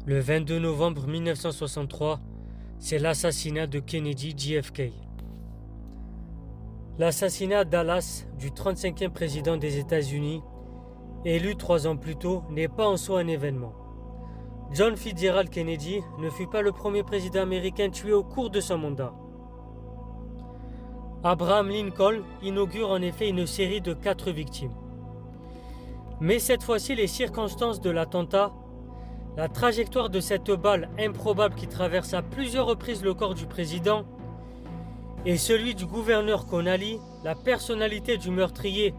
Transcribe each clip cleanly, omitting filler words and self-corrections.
Le 22 novembre 1963, c'est l'assassinat de Kennedy JFK. L'assassinat à Dallas du 35e président des États-Unis, élu 3 ans plus tôt, n'est pas en soi un événement. John Fitzgerald Kennedy ne fut pas le premier président américain tué au cours de son mandat. Abraham Lincoln inaugure en effet une série de 4 victimes. Mais cette fois-ci, les circonstances de l'attentat, la trajectoire de cette balle improbable qui traverse à plusieurs reprises le corps du président et celui du gouverneur Connally, la personnalité du meurtrier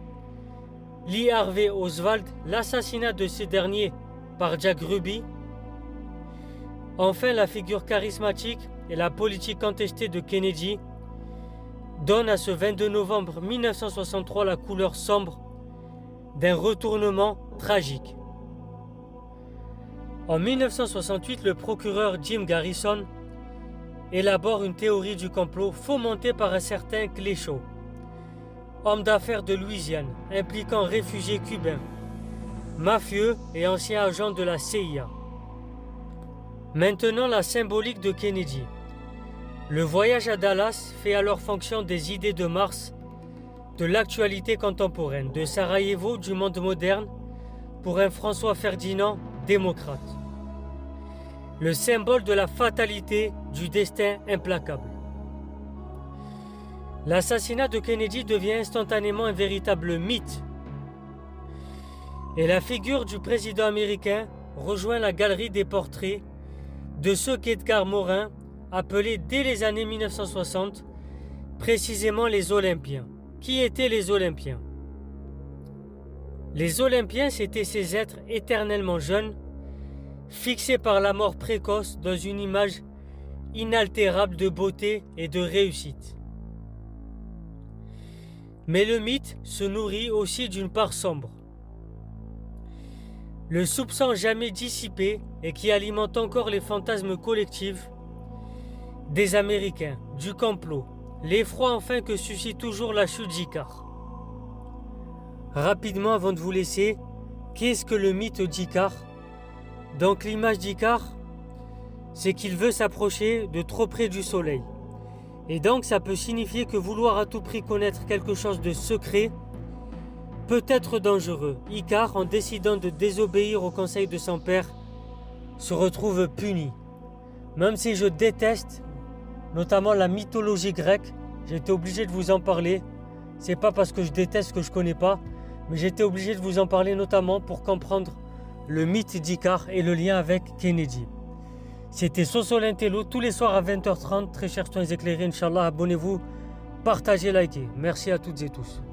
Lee Harvey Oswald, l'assassinat de ce dernier par Jack Ruby, enfin la figure charismatique et la politique contestée de Kennedy donnent à ce 22 novembre 1963 la couleur sombre d'un retournement tragique. En 1968, le procureur Jim Garrison élabore une théorie du complot fomentée par un certain Cléchot, homme d'affaires de Louisiane, impliquant réfugiés cubains, mafieux et anciens agents de la CIA. Maintenant, la symbolique de Kennedy. Le voyage à Dallas fait alors fonction des idées de Mars, de l'actualité contemporaine, de Sarajevo, du monde moderne, pour un François Ferdinand démocrate. Le symbole de la fatalité, du destin implacable. L'assassinat de Kennedy devient instantanément un véritable mythe. Et la figure du président américain rejoint la galerie des portraits de ceux qu'Edgar Morin appelait dès les années 1960 précisément les Olympiens. Qui étaient les Olympiens? Les Olympiens, c'étaient ces êtres éternellement jeunes, fixés par la mort précoce dans une image inaltérable de beauté et de réussite. Mais le mythe se nourrit aussi d'une part sombre. Le soupçon jamais dissipé et qui alimente encore les fantasmes collectifs des Américains, du complot, l'effroi enfin que suscite toujours la chute d'Icare. Rapidement avant de vous laisser, qu'est-ce que le mythe d'Icare? Donc l'image d'Icare, c'est qu'il veut s'approcher de trop près du soleil. Et donc ça peut signifier que vouloir à tout prix connaître quelque chose de secret peut être dangereux. Icare, en décidant de désobéir au conseil de son père, se retrouve puni. Même si je déteste, notamment la mythologie grecque, j'ai été obligé de vous en parler. C'est pas parce que je déteste que je connais pas, mais j'ai été obligé de vous en parler notamment pour comprendre le mythe d'Icare et le lien avec Kennedy. C'était Sosolintello tous les soirs à 20h30. Très chers soins éclairés, Inch'Allah. Abonnez-vous, partagez, likez. Merci à toutes et tous.